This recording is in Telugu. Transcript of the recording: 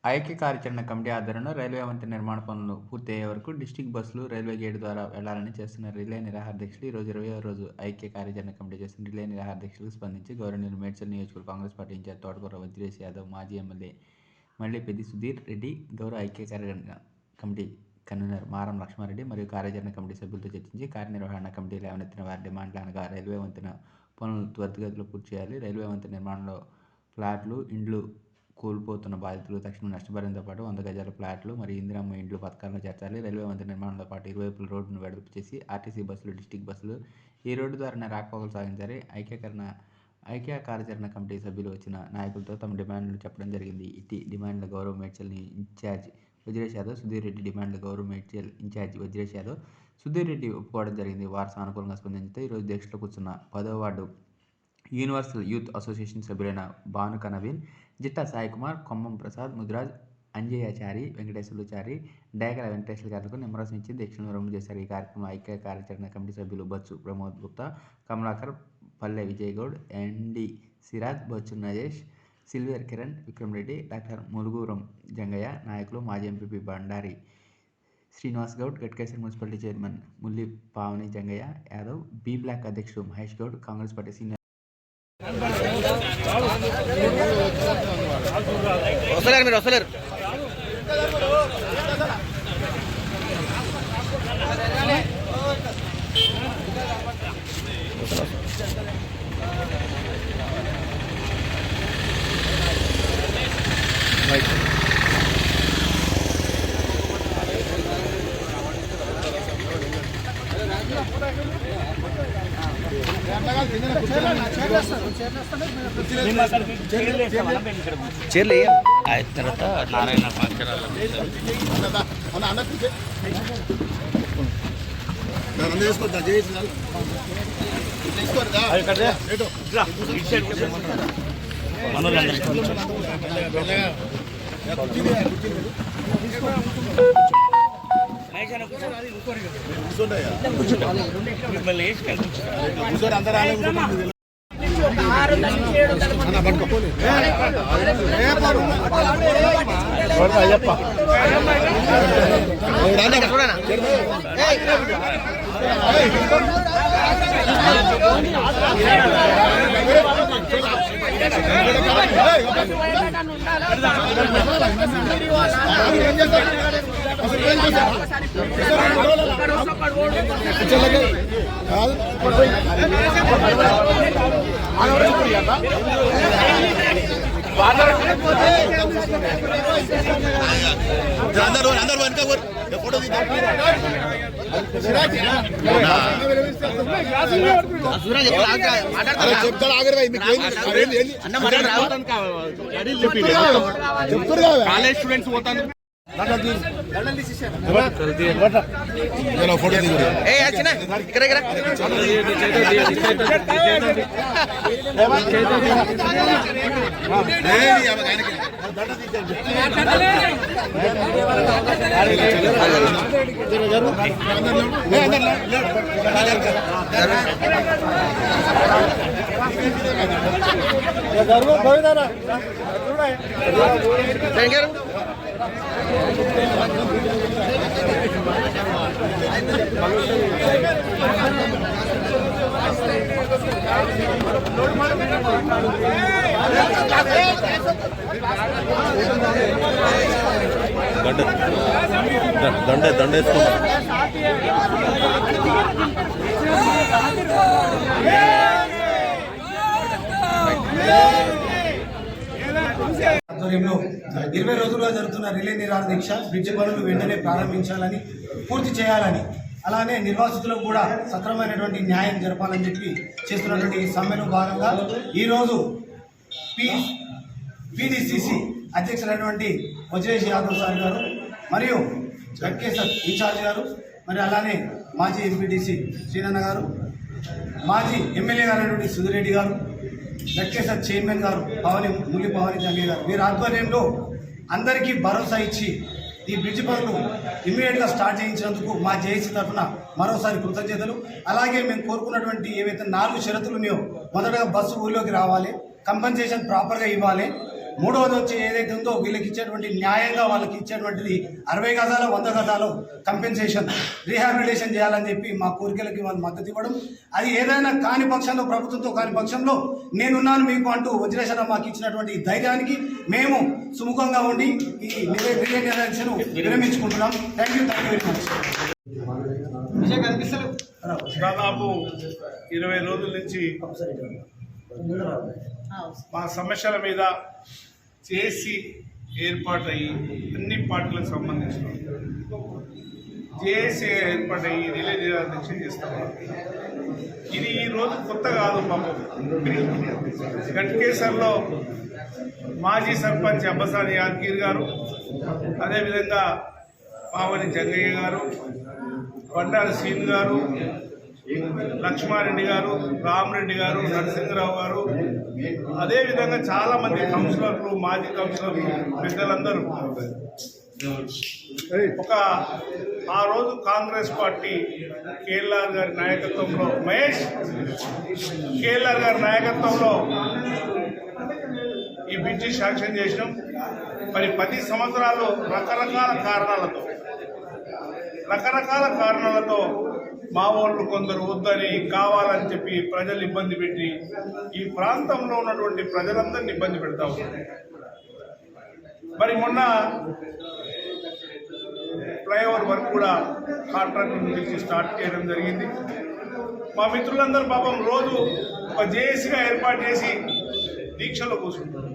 ఐక్య కార్యాచరణ కమిటీ ఆధ్వర్యంలో రైల్వే వంతెన నిర్మాణ పనులు పూర్తయ్యే వరకు డిస్టిక్ బస్సులు రైల్వే గేటు ద్వారా వెళ్లాలని చేస్తున్న రిలే నిరాహార దీక్షలు ఈ రోజు 20వ రోజు ఐక్య కార్యాచరణ కమిటీ చేస్తున్న రిలే నిరాహార దీక్షలకు స్పందించి గౌరవనీయులు మేడ్చల్ నియోజకవర్గ కాంగ్రెస్ పార్టీ ఇన్ఛార్జ్ తోటకూర వజ్రేష్ యాదవ్, మాజీ ఎమ్మెల్యే మల్లిపెద్ది సుధీర్ రెడ్డి, గౌరవ ఐక్య కార్యాచరణ కమిటీ కన్వీనర్ మారం లక్ష్మారెడ్డి మరియు కార్యాచరణ కమిటీ సభ్యులతో చర్చించి కార్యనిర్వహణ కమిటీ లేవనెత్తిన వారి డిమాండ్లు అనగా రైల్వే వంతెన పనులు త్వరితగతిలో పూర్తి చేయాలి, రైల్వే వంతెన నిర్మాణంలో ఫ్లాట్లు, ఇండ్లు కోల్పోతున్న బాధితులు తక్షణ నష్టపరిహారంతో పాటు 100 గజాల ఫ్లాట్లు మరియు ఇందిరమ్మ ఇండ్లు పథకాలను చేర్చాలి, రైల్వే వంతెన నిర్మాణంతో పాటు ఇరువైపుల రోడ్డును వెడల్పు చేసి ఆర్టీసీ బస్సులు, డిస్టిక్ బస్సులు ఈ రోడ్డు ద్వారానే రాకపోకలు సాగించాలి. ఐక్య కార్యాచరణ కమిటీ సభ్యులు వచ్చిన నాయకులతో తమ డిమాండ్లు చెప్పడం జరిగింది. ఇట్టి డిమాండ్ల గౌరవ మేడ్చల్ ఇన్ఛార్జ్ వజ్రేష్ యాదవ్, సుధీర్ రెడ్డి డిమాండ్ల గౌరవ మేడ్చల్ ఇన్ఛార్జ్ వజ్రేష్ యాదవ్, సుధీర్ రెడ్డి ఒప్పుకోవడం జరిగింది. వారు సానుకూలంగా స్పందించితే ఈరోజు దీక్షలో కూర్చున్న 10వ వార్డు యూనివర్సల్ యూత్ అసోసియేషన్ సభ్యులైన భానుక నవీన్, జిట్టా సాయికుమార్, కొమ్మం ప్రసాద్, ముదిరాజ్, అంజయ్యాచారి, వెంకటేశ్వరుచారి, డేగల వెంకటేశ్వర గారులకు నిమ్మరసం ఇచ్చి దీక్షను విరమణ చేశారు. ఈ కార్యక్రమంలో ఐక్య కార్యాచరణ కమిటీ సభ్యులు బొత్సు ప్రమోద్ గుప్తా, కమలాకర్, పల్లె విజయ్ గౌడ్, ఎన్డి సిరాజ్, బొచ్చు నజేష్, సిల్వేర్ కిరణ్, విక్రమ్ రెడ్డి, డాక్టర్ ములుగూరం జంగయ్య, నాయకులు మాజీ MPP Bandari Srinivas Goud, Ghatkeshwar municipality chairman Mulli Pavani Jangaiah Yadav, B block అధ్యక్షుడు మహేష్ గౌడ్, కాంగ్రెస్ పార్టీ సీనియర్ వస్తలేరు చీరలు అయిన తర్వాత నారాయణ అందరూ వెనక ఫోటో చెప్తాడు ఆగరు కాలేజ్ స్టూడెంట్స్ పోతాను ఫోటో దండేసుకో ఆధ్వర్యంలో 20 రోజులుగా జరుగుతున్న రిలే నిరాహార దీక్ష బ్రిడ్జ్ పనులు వెంటనే ప్రారంభించాలని, పూర్తి చేయాలని, అలానే నిర్వాసితులకు కూడా సక్రమైనటువంటి న్యాయం జరపాలని చెప్పి చేస్తున్నటువంటి సమ్మెలో భాగంగా ఈరోజు పీడీసీసీ అధ్యక్షులైనటువంటి వజ్రేష్ యాదవ్ సార్ గారు మరియు గట్కేశ్వర్ ఇన్ఛార్జ్ గారు, మరి అలానే మాజీ ఎంపీటీసీ శ్రీనన్న గారు, మాజీ ఎమ్మెల్యే గారైనటువంటి సుధీర్ రెడ్డి గారు, గట్కేశ్వర్ చైర్మన్ గారు ముల్లి పావని జంగయ్య గారు, వీరి ఆధ్వర్యంలో అందరికీ భరోసా ఇచ్చి ఈ బ్రిడ్జ్ పనులు ఇమ్మీడియట్గా స్టార్ట్ చేయించినందుకు మా జేఏసీ తరఫున మరోసారి కృతజ్ఞతలు. అలాగే మేము కోరుకున్నటువంటి ఏవైతే 4 షరతులు ఉన్నాయో, మొదటగా బస్సు ఊళ్ళోకి రావాలి, కంపెన్సేషన్ ప్రాపర్గా ఇవ్వాలి, మూడవది వచ్చి ఏదైతే ఉందో వీళ్ళకి ఇచ్చేటువంటి న్యాయంగా వాళ్ళకి ఇచ్చేటువంటిది 60 గజాలు 100 గజాలు కంపెన్సేషన్ రీహాబిలిటేషన్ చేయాలని చెప్పి మా కోరికలకి వాళ్ళు మద్దతు ఇవ్వడం, అది ఏదైనా కాని పక్షంలో ప్రభుత్వంతో కాని పక్షంలో నేనున్నాను మీకు అంటూ వజ్రేశ్వర మాకు ఇచ్చినటువంటి ఈ ధైర్యానికి మేము సుముఖంగా ఉండి ఈ రిలే నిరాక్షను విరమించుకుంటున్నాం. Thank you very much. దాదాపు 20 రోజుల నుంచి మా సమస్యల మీద చేసి ఏర్పాటయ్యి అన్ని పార్టీలకు సంబంధించిన జేఏసీ ఏర్పాటయ్యి రిలే నిరాదీక్ష చేస్తాం. ఇది ఈ రోజు కొత్త కాదు. పాపం గట్కేసర్లో మాజీ సర్పంచ్ అబ్బసాని యాదగిరి గారు, అదేవిధంగా పావని జంగయ్య గారు, బండారు శ్రీను గారు, లక్ష్మారెడ్డి గారు, రామరెడ్డి గారు, నరసింహరావు గారు, అదేవిధంగా చాలా మంది కౌన్సిలర్లు, మాజీ కౌన్సిలర్లు, పెద్దలందరూ ఆ రోజు కాంగ్రెస్ పార్టీ కేఎల్ఆర్ గారి నాయకత్వంలో, మహేష్ కేఎల్ఆర్ గారి నాయకత్వంలో ఈ బ్రిడ్జి శాంక్షన్ చేసినాం. మరి 10 సంవత్సరాలు రకరకాల కారణాలతో మా వాళ్ళు కొందరు వద్దని, కావాలని చెప్పి ప్రజలు ఇబ్బంది పెట్టి ఈ ప్రాంతంలో ఉన్నటువంటి ప్రజలందరినీ ఇబ్బంది పెడతా ఉన్నారు. మరి మొన్న ఫ్లైఓవర్ వర్క్ కూడా కాంట్రాక్టర్ నుంచి స్టార్ట్ చేయడం జరిగింది. మా మిత్రులందరూ పాపం రోజు ఒక జేఏసీగా ఏర్పాటు చేసి దీక్షలో కూర్చుంటారు.